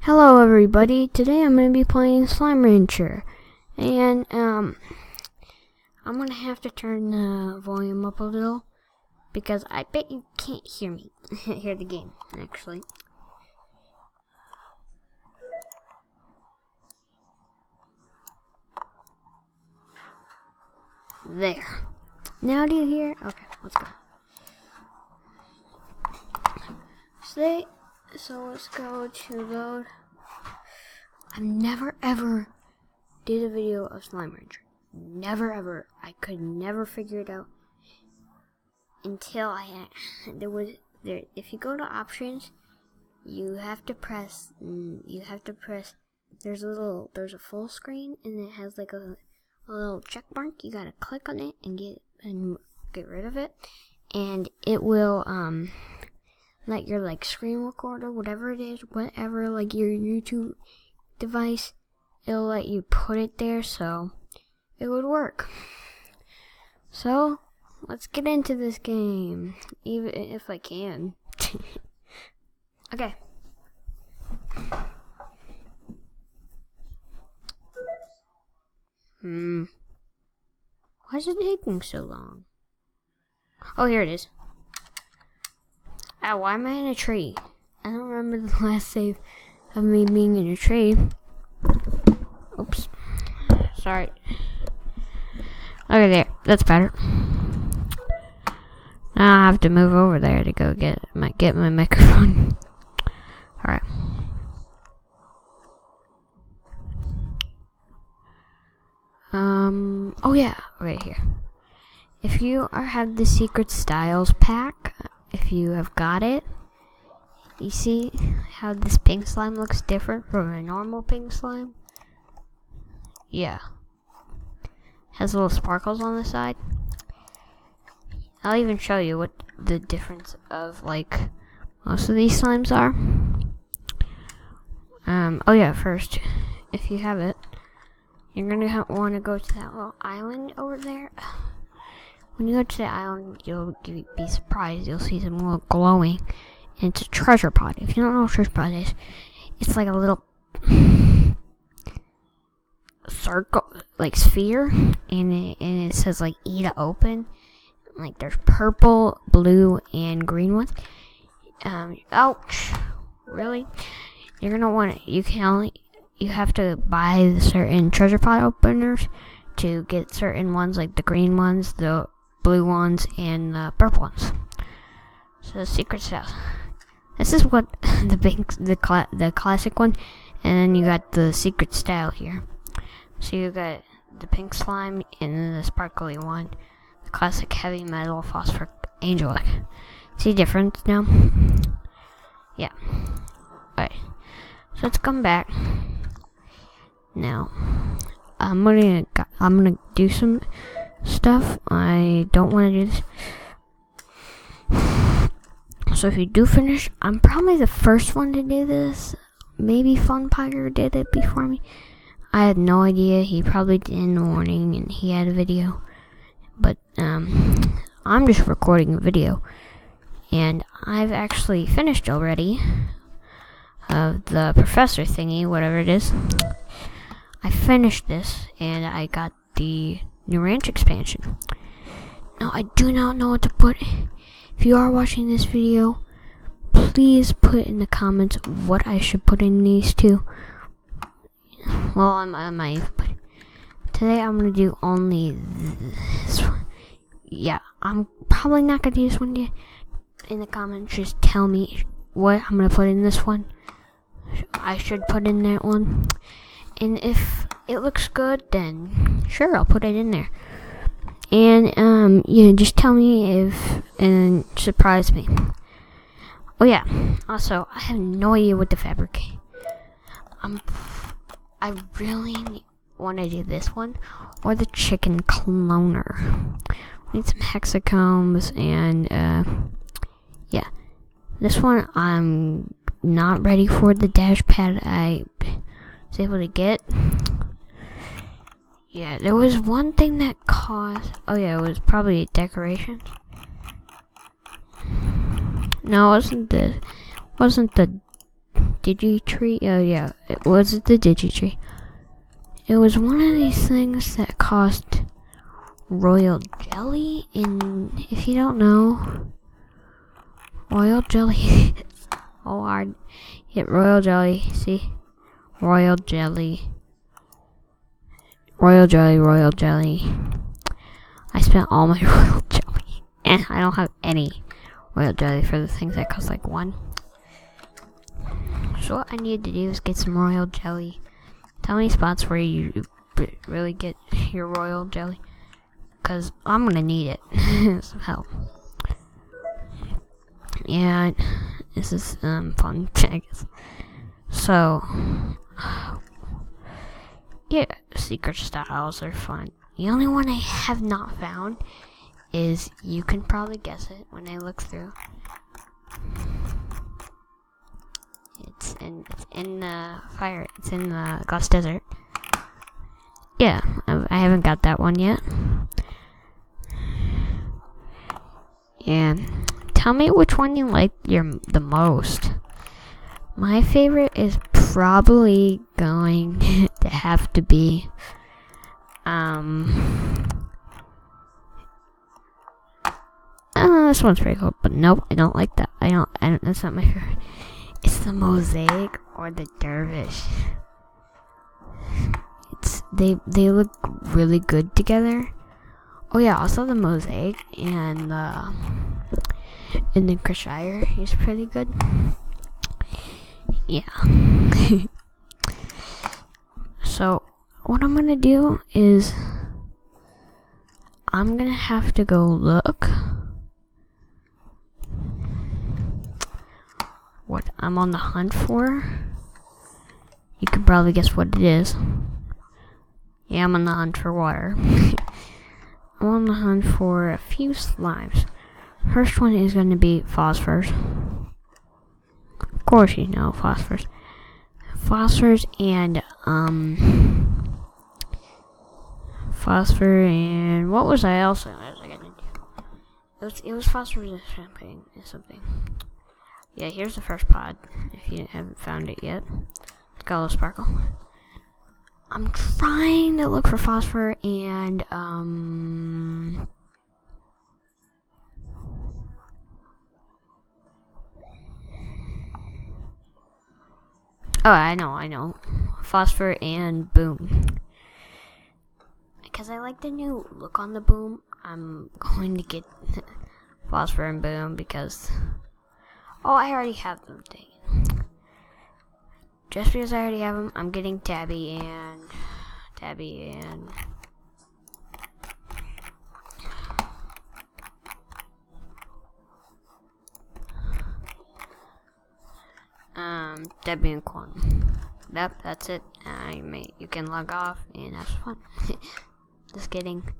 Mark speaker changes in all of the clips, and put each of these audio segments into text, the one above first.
Speaker 1: Hello everybody, today I'm going to be playing Slime Rancher, and I'm going to have to turn the volume up a little, because I bet you can't hear me, hear the game, actually. There. Now do you hear? Okay, let's go. So let's go to load. I've never ever did a video of Slime Rancher. Never ever. I could never figure it out until if you go to options, you have to press there's a full screen and it has like a little check mark. You gotta click on it and get rid of it, and it will let your screen recorder, whatever it is, whatever your YouTube device, it'll let you put it there, so it would work. So let's get into this game, even if I can. Okay. Why is it taking so long? Oh, here it is. Why am I in a tree? I don't remember the last save of me being in a tree. Oops. Sorry. Okay, there. That's better. Now I have to move over there to go get my microphone. Alright. Oh yeah, right here. If you have the Secret Styles pack, if you have got it, you see how this pink slime looks different from a normal pink slime? Yeah. Has little sparkles on the side. I'll even show you what the difference of most of these slimes are. Oh yeah, first, if you have it, you're gonna want to go to that little island over there. When you go to the island, you'll be surprised. You'll see some little glowing, and it's a treasure pod. If you don't know what a treasure pod is, it's like a little circle, sphere, and it says E to open. There's purple, blue, and green ones. Ouch! Really? You're gonna want it. You have to buy certain treasure pod openers to get certain ones, like the green ones, the blue ones, and the purple ones. So the secret stuff. This is what the classic one, and then you got the secret style here. So you got the pink slime and then the sparkly one, the classic heavy metal phosphoric angel. See the difference now? Yeah. Alright. So let's come back. Now, I'm gonna do some stuff. I don't want to do this. So if you do finish, I'm probably the first one to do this. Maybe Funpire did it before me. I had no idea. He probably did in the morning and he had a video. But I'm just recording a video. And I've actually finished already of the professor thingy, whatever it is. I finished this and I got the new ranch expansion. Now I do not know what to put. If you are watching this video, please put in the comments what I should put in these two. Well, but today I'm gonna do only this one. Yeah, I'm probably not gonna do this one yet. In the comments, just tell me what I'm gonna put in this one. I should put in that one. And if it looks good, then sure, I'll put it in there. And just tell me and surprise me. Oh yeah. Also, I have no idea what to fabricate. I really want to do this one or the chicken cloner. We need some hexacombs and yeah. This one I'm not ready for. The dash pad I was able to get. Yeah, there was one thing that cost. Oh yeah, it was probably decorations. No, it wasn't the Digitree. Oh yeah, it was the Digitree. It was one of these things that cost royal jelly, and if you don't know, royal jelly. Oh, hard. Hit royal jelly. See, royal jelly. Royal jelly, royal jelly. I spent all my royal jelly, and I don't have any royal jelly for the things that cost like 1. So what I need to do is get some royal jelly. Tell me spots where you really get your royal jelly, cause I'm gonna need it. Some help. Yeah, this is fun, I guess. So, yeah, secret styles are fun. The only one I have not found is, you can probably guess it when I look through. It's in the fire. It's in the Glass Desert. Yeah, I haven't got that one yet. And tell me which one you like the most. My favorite is probably going to have to be this one's pretty cool, but nope, I don't like that. I don't. That's not my favorite. It's the mosaic or the dervish. They look really good together. Oh yeah, also the mosaic and the Cheshire is pretty good. Yeah. So what I'm gonna do is I'm gonna have to go look what I'm on the hunt for. You can probably guess what it is. Yeah, I'm on the hunt for water. I'm on the hunt for a few slimes. First one is going to be phosphors. Of course you know phosphors. Phosphors and phosphor and what was I also gonna do? It was phosphorus and champagne or something. Yeah, here's the first pod, if you haven't found it yet. It's got a little sparkle. I'm trying to look for phosphor and, oh, I know. Phosphor and boom. Because I like the new look on the boom, I'm going to get phosphor and boom because... Oh, I already have them. Dang it. Just because I already have them, I'm getting Tabby and Debbie and Quan. Yep, that's it. You can log off and have fun. Just kidding.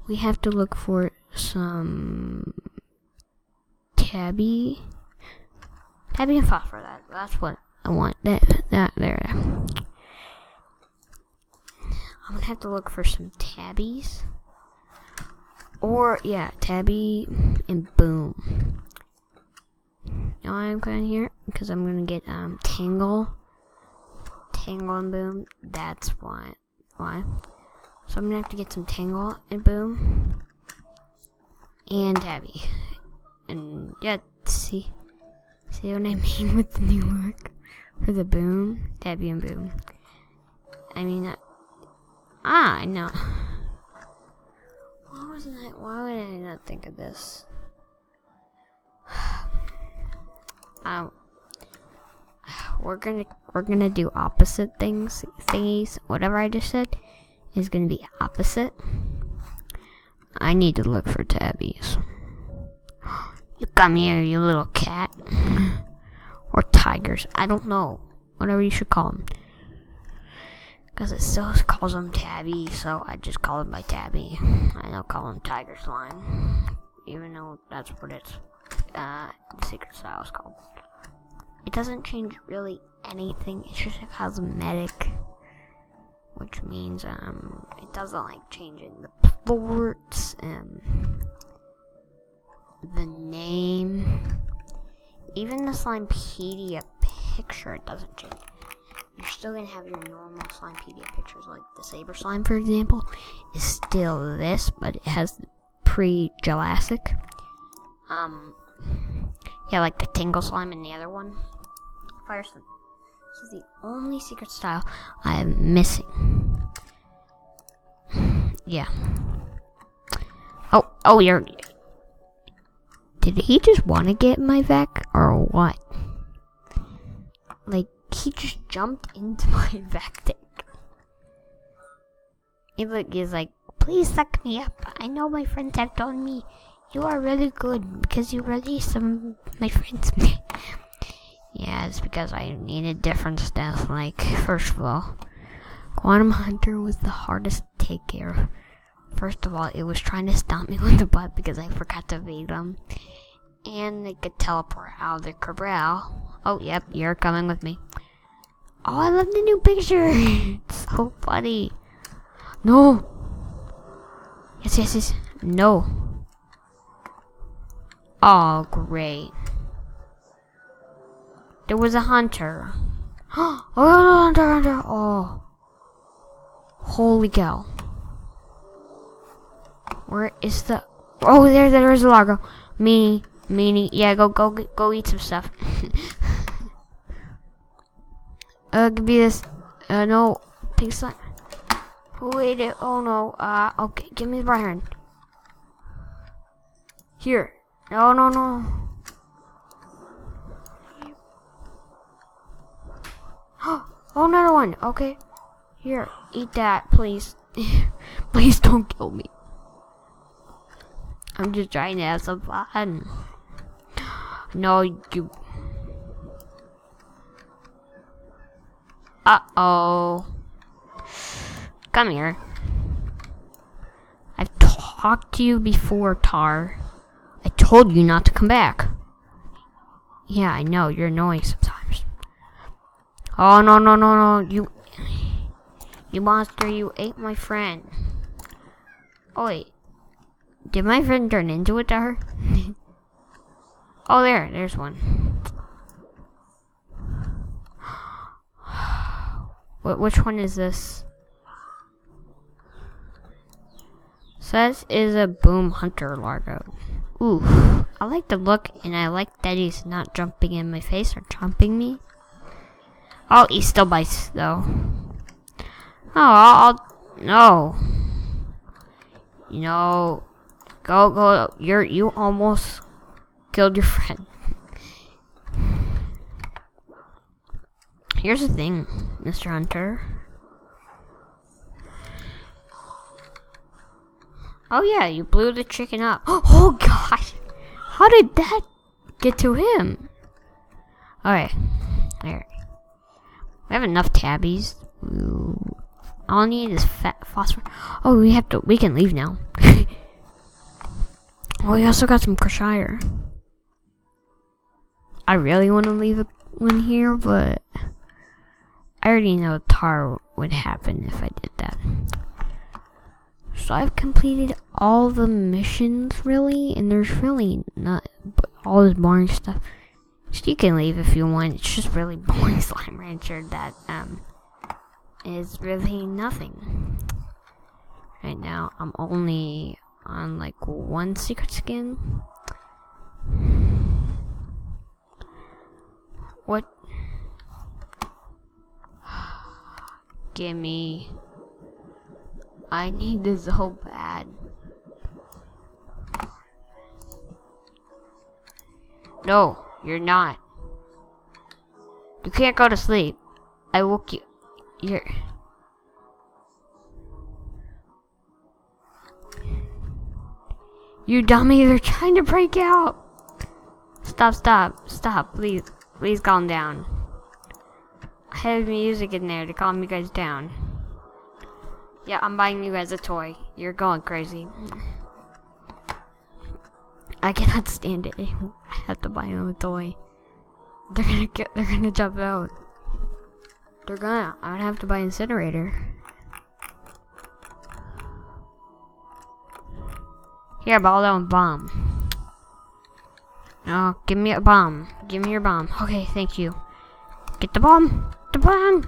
Speaker 1: We have to look for some Tabby and phosphor. That's what I want. That there. I'm gonna have to look for some tabbies. Or yeah, tabby and boom. Now I'm going here because I'm gonna get tangle and boom. That's why. So I'm gonna have to get some tangle and boom and tabby. And yeah, see what I mean with the new look for the boom, tabby and boom. I mean, I know. Why would I not think of this? We're gonna do opposite thingies. Whatever I just said is gonna be opposite. I need to look for tabbies. You come here, you little cat. Or tigers. I don't know. Whatever you should call them. Because it still calls them tabby, so I just call them by tabby. I don't call them tiger slime. Even though that's what it's secret style is called. It doesn't change really anything. It's just a cosmetic. Which means it doesn't like changing the ports and the name. Even the Slimepedia picture doesn't change. You're still gonna have your normal Slimepedia pictures, like the Saber Slime, for example, is still this, but it has pre-Jurassic. Yeah, like the Tingle Slime and the other one. Fire Slime. This is the only secret style I am missing. Yeah. Oh, you're... Did he just want to get my vac, or what? Like, he just jumped into my vac tank. He's like, please suck me up. I know my friends have told me you are really good because you released some of my friends. Yeah, it's because I needed different stuff. Like, first of all, Quantum Hunter was the hardest to take care of. First of all, it was trying to stomp me with the butt because I forgot to evade them. And they could teleport out of the corral. Oh, yep, you're coming with me. Oh, I love the new picture. It's so funny. No. Yes. No. Oh, great. There was a hunter. Oh, hunter. Oh. Holy cow. Where is the... Oh, there's a Largo. Meanie. Yeah, go eat some stuff. Give me this. No. Pink slime. Who ate it? Oh, no. Okay, give me the bright iron. Here. No. Oh, another one. Okay. Here, eat that, please. Please don't kill me. I'm just trying to have some fun. No, you... Uh-oh. Come here. I've talked to you before, Tar. I told you not to come back. Yeah, I know. You're annoying sometimes. Oh, no. You monster, you ate my friend. Oh, wait. Did my friend turn into a Tar? Oh, there's one. Which one is this? So this is a Boom Hunter Largo. Ooh, I like the look, and I like that he's not jumping in my face or chomping me. Oh, he still bites though. Oh, no. You know, go. You almost killed your friend. Here's the thing, Mr. Hunter. Oh yeah, you blew the chicken up. Oh gosh, how did that get to him? Alright, there. We have enough tabbies. Ooh. All I need is fat phosphorus. Oh, we can leave now. Oh, we also got some Crusher. I really want to leave one here, but I already know Tar would happen if I did that. So I've completed all the missions, really, and there's really not all this boring stuff. So you can leave if you want. It's just really boring Slime Rancher that is really nothing. Right now, I'm only on like one secret skin. What? Gimme. I need this so bad. No, you're not. You can't go to sleep. I woke you. You dummy, they're trying to break out. Stop, please calm down. I have music in there to calm you guys down. Yeah, I'm buying you guys a toy. You're going crazy. I cannot stand it. I have to buy them a toy. They're gonna jump out. I'm gonna have to buy an incinerator. Here, Baldo and bomb. No, give me a bomb. Give me your bomb. Okay, thank you. Get the bomb. The bomb.